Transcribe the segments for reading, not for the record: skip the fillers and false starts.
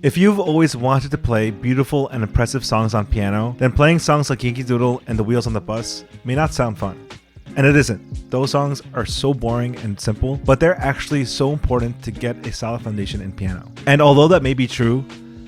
If you've always wanted to play beautiful and impressive songs on piano, then playing songs like Yankee Doodle and The Wheels on the Bus may not sound fun. And it isn't. Those songs are so boring and simple, but they're actually so important to get a solid foundation in piano. And although that may be true,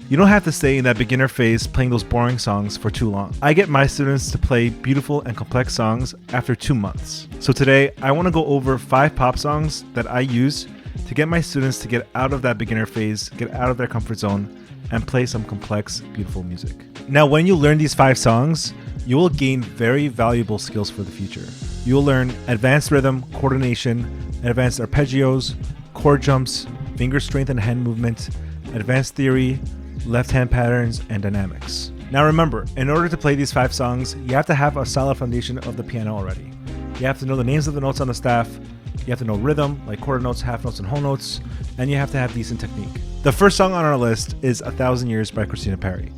you don't have to stay in that beginner phase playing those boring songs for too long. I get my students to play beautiful and complex songs after 2 months. So today, I want to go over 5 pop songs that I use to get my students to get out of that beginner phase, get out of their comfort zone, and play some complex, beautiful music. Now, when you learn these 5 songs, you will gain very valuable skills for the future. You will learn advanced rhythm, coordination, advanced arpeggios, chord jumps, finger strength and hand movement, advanced theory, left hand patterns, and dynamics. Now remember, in order to play these 5 songs, you have to have a solid foundation of the piano already. You have to know the names of the notes on the staff, you have to know rhythm, like quarter notes, half notes, and whole notes, and you have to have decent technique. The first song on our list is 1,000 Years by Christina Perri.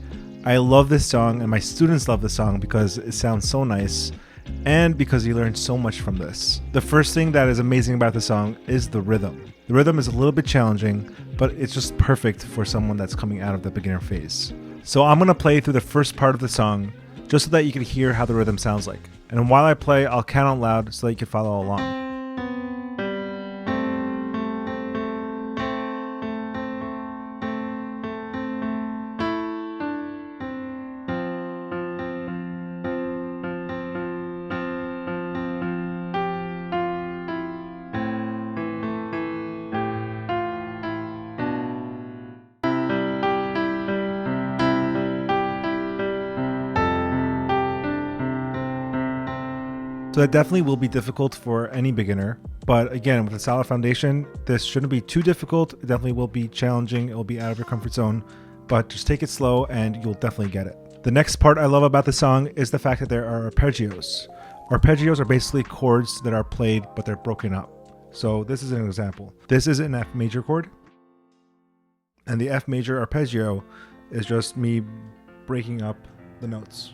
I love this song, and my students love this song because it sounds so nice, and because you learn so much from this. The first thing that is amazing about the song is the rhythm. The rhythm is a little bit challenging, but it's just perfect for someone that's coming out of the beginner phase. So I'm going to play through the first part of the song, just so that you can hear how the rhythm sounds like. And while I play, I'll count out loud so that you can follow along. So that definitely will be difficult for any beginner, but again, with a solid foundation, this shouldn't be too difficult. It definitely will be challenging. It will be out of your comfort zone, but just take it slow and you'll definitely get it. The next part I love about the song is the fact that there are arpeggios. Arpeggios are basically chords that are played, but they're broken up. So this is an example. This is an F major chord, and the F major arpeggio is just me breaking up the notes.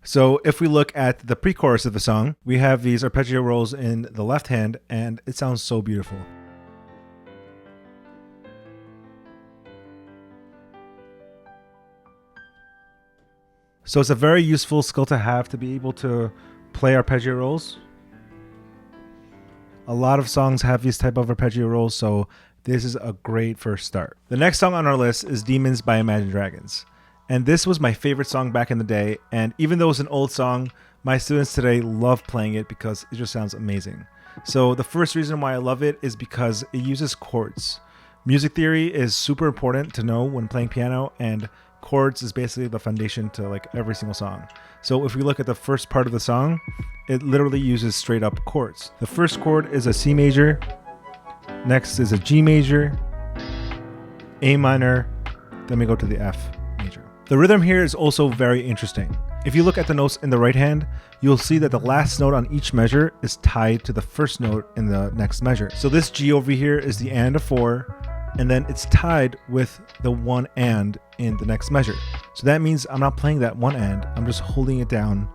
So if we look at the pre-chorus of the song, we have these arpeggio rolls in the left hand, and it sounds so beautiful. So it's a very useful skill to have to be able to play arpeggio rolls. A lot of songs have these type of arpeggio rolls, so this is a great first start. The next song on our list is Demons by Imagine Dragons. And this was my favorite song back in the day, and even though it's an old song, my students today love playing it because it just sounds amazing. So the first reason why I love it is because it uses chords. Music theory is super important to know when playing piano, and chords is basically the foundation to like every single song. So if we look at the first part of the song, it literally uses straight up chords. The first chord is a C major, next is a G major, A minor, then we go to the F major. The rhythm here is also very interesting. If you look at the notes in the right hand, you'll see that the last note on each measure is tied to the first note in the next measure. So this G over here is the and of 4, and then it's tied with the one and in the next measure. So that means I'm not playing that one and, I'm just holding it down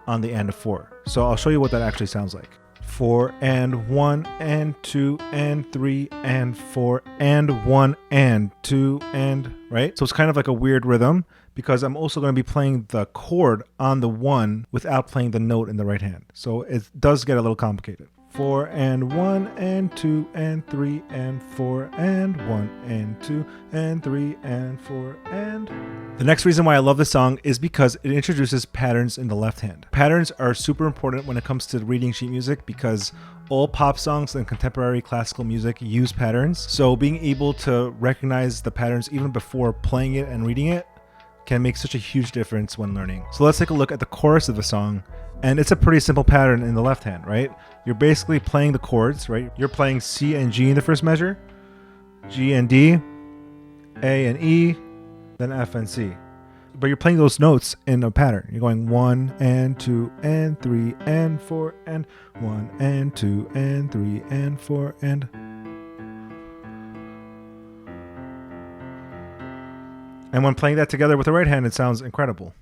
on the and of 4. So I'll show you what that actually sounds like. 4 and 1 and 2 and 3 and 4 and 1 and 2 and, right? So it's kind of like a weird rhythm because I'm also going to be playing the chord on the 1 without playing the note in the right hand. So it does get a little complicated. 4 and 1 and 2 and 3 and 4 and 1 and 2 and 3 and 4 and... The next reason why I love this song is because it introduces patterns in the left hand. Patterns are super important when it comes to reading sheet music because all pop songs and contemporary classical music use patterns. So being able to recognize the patterns even before playing it and reading it can make such a huge difference when learning. So let's take a look at the chorus of the song. And it's a pretty simple pattern in the left hand, right? You're basically playing the chords, right? You're playing C and G in the first measure, G and D, A and E, then F and C. But you're playing those notes in a pattern. You're going 1 and 2 and 3 and 4 and 1 and 2 and 3 and 4 and... And when playing that together with the right hand, it sounds incredible.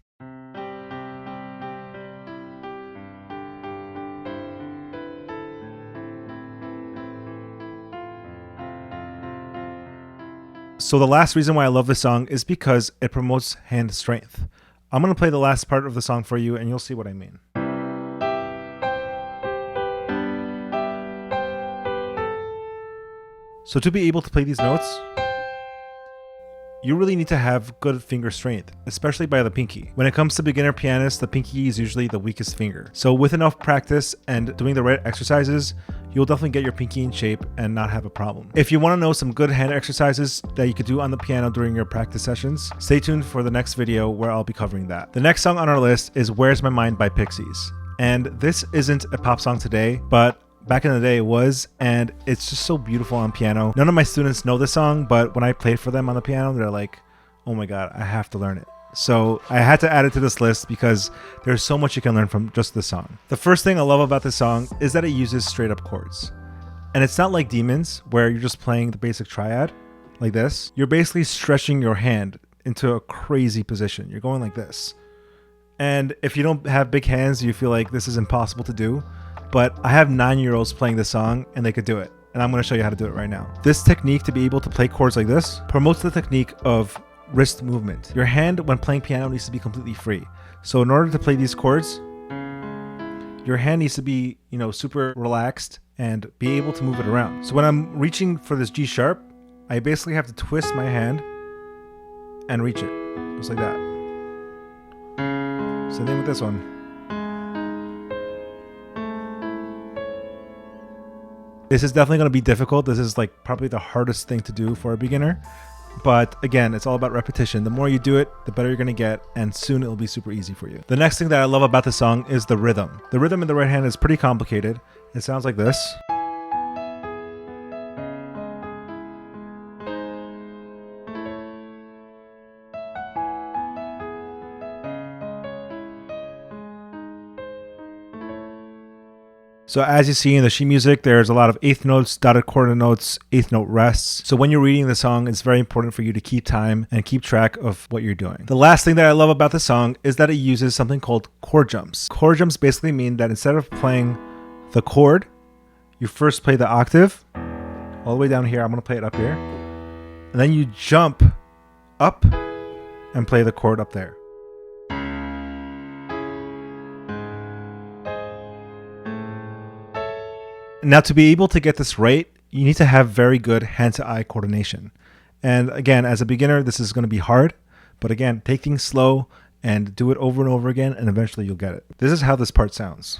So the last reason why I love this song is because it promotes hand strength. I'm going to play the last part of the song for you and you'll see what I mean. So to be able to play these notes, you really need to have good finger strength, especially by the pinky. When it comes to beginner pianists, the pinky is usually the weakest finger. So with enough practice and doing the right exercises, you'll definitely get your pinky in shape and not have a problem. If you want to know some good hand exercises that you could do on the piano during your practice sessions, stay tuned for the next video where I'll be covering that. The next song on our list is Where's My Mind by Pixies. And this isn't a pop song today, but back in the day it was, and it's just so beautiful on piano. None of my students know this song, but when I played for them on the piano, they're like, oh my god, I have to learn it. So I had to add it to this list because there's so much you can learn from just this song. The first thing I love about this song is that it uses straight up chords. And it's not like Demons, where you're just playing the basic triad like this. You're basically stretching your hand into a crazy position. You're going like this. And if you don't have big hands, you feel like this is impossible to do. But I have 9-year-olds playing this song and they could do it. And I'm going to show you how to do it right now. This technique to be able to play chords like this promotes the technique of wrist movement. Your hand when playing piano needs to be completely free. So in order to play these chords, your hand needs to be, super relaxed and be able to move it around. So when I'm reaching for this G sharp, I basically have to twist my hand and reach it. Just like that. Same thing with this one. This is definitely going to be difficult. This is like probably the hardest thing to do for a beginner. But again, it's all about repetition. The more you do it, the better you're going to get, and soon it'll be super easy for you. The next thing that I love about the song is the rhythm. The rhythm in the right hand is pretty complicated. It sounds like this. So as you see in the sheet music, there's a lot of eighth notes, dotted quarter notes, eighth note rests. So when you're reading the song, it's very important for you to keep time and keep track of what you're doing. The last thing that I love about the song is that it uses something called chord jumps. Chord jumps basically mean that instead of playing the chord, you first play the octave all the way down here. I'm going to play it up here. And then you jump up and play the chord up there. Now, to be able to get this right, you need to have very good hand-to-eye coordination. And again, as a beginner, this is going to be hard. But again, take things slow and do it over and over again, and eventually you'll get it. This is how this part sounds.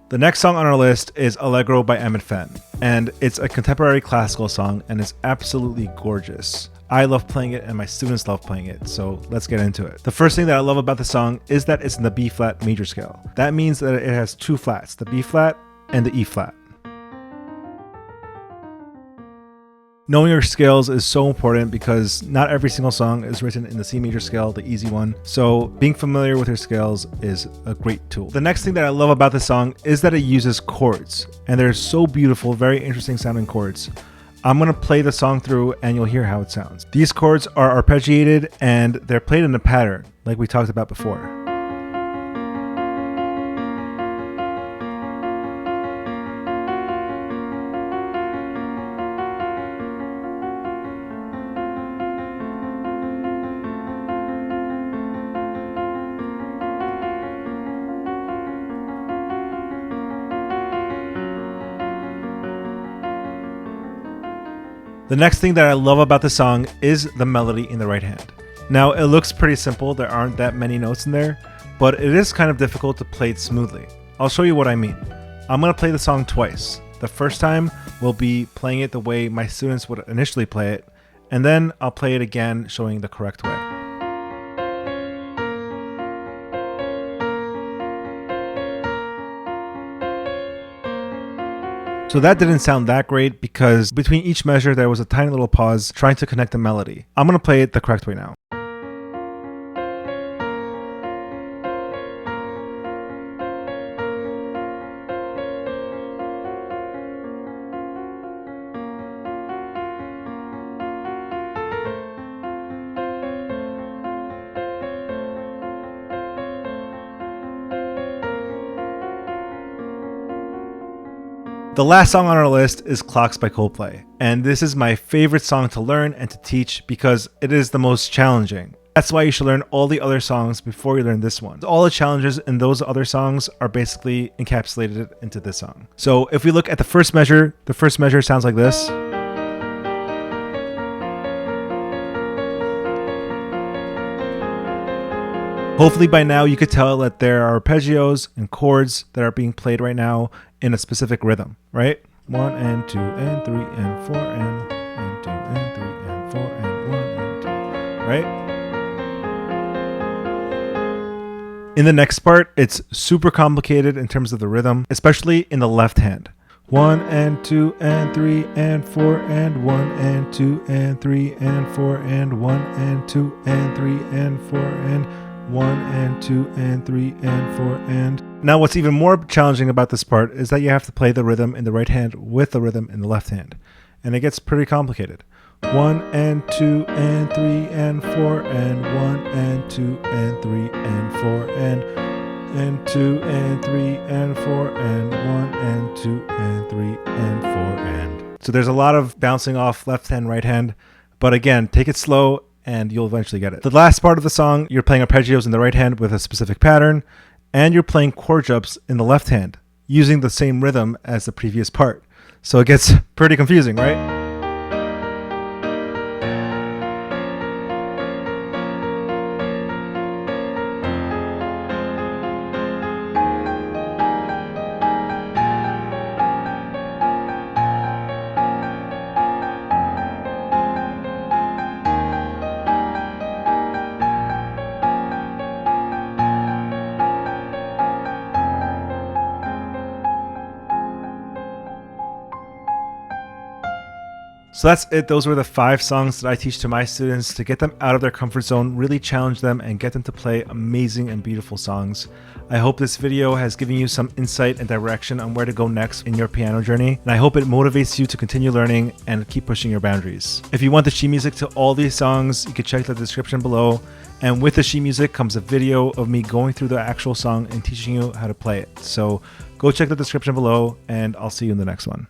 The next song on our list is Allegro by Emmett Fenn, and it's a contemporary classical song and it's absolutely gorgeous. I love playing it and my students love playing it, so let's get into it. The first thing that I love about the song is that it's in the B flat major scale. That means that it has two flats, the B flat and the E flat. Knowing your scales is so important because not every single song is written in the C major scale, the easy one. So being familiar with your scales is a great tool. The next thing that I love about the song is that it uses chords, and they're so beautiful, very interesting sounding chords. I'm going to play the song through and you'll hear how it sounds. These chords are arpeggiated and they're played in a pattern like we talked about before. The next thing that I love about the song is the melody in the right hand. Now, it looks pretty simple, there aren't that many notes in there, but it is kind of difficult to play it smoothly. I'll show you what I mean. I'm going to play the song twice. The first time we'll be playing it the way my students would initially play it, and then I'll play it again showing the correct way. So that didn't sound that great because between each measure there was a tiny little pause trying to connect the melody. I'm going to play it the correct way now. The last song on our list is Clocks by Coldplay, and this is my favorite song to learn and to teach because it is the most challenging. That's why you should learn all the other songs before you learn this one. All the challenges in those other songs are basically encapsulated into this song. So if we look at the first measure sounds like this. Hopefully by now you could tell that there are arpeggios and chords that are being played right now in a specific rhythm, right? 1 and 2 and 3 and 4 and 2 and 3 and 4 and 1 and 2, right? In the next part, it's super complicated in terms of the rhythm, especially in the left hand. 1 and 2 and 3 and 4 and 1 and 2 and 3 and 4 and 1 and 2 and 3 and 4 and 1 and 2 and 3 and 4 and... Now what's even more challenging about this part is that you have to play the rhythm in the right hand with the rhythm in the left hand. And it gets pretty complicated. 1 and 2 and 3 and 4 and 1 and 2 and 3 and 4 and 2 and 3 and 4 and 1 and 2 and 3 and 4 and... So there's a lot of bouncing off left hand, right hand. But again, take it slow and you'll eventually get it. The last part of the song, you're playing arpeggios in the right hand with a specific pattern, and you're playing chord jumps in the left hand using the same rhythm as the previous part. So it gets pretty confusing, right? So that's it. Those were the 5 songs that I teach to my students to get them out of their comfort zone, really challenge them, and get them to play amazing and beautiful songs. I hope this video has given you some insight and direction on where to go next in your piano journey, and I hope it motivates you to continue learning and keep pushing your boundaries. If you want the sheet music to all these songs, you can check the description below, and with the sheet music comes a video of me going through the actual song and teaching you how to play it. So go check the description below, and I'll see you in the next one.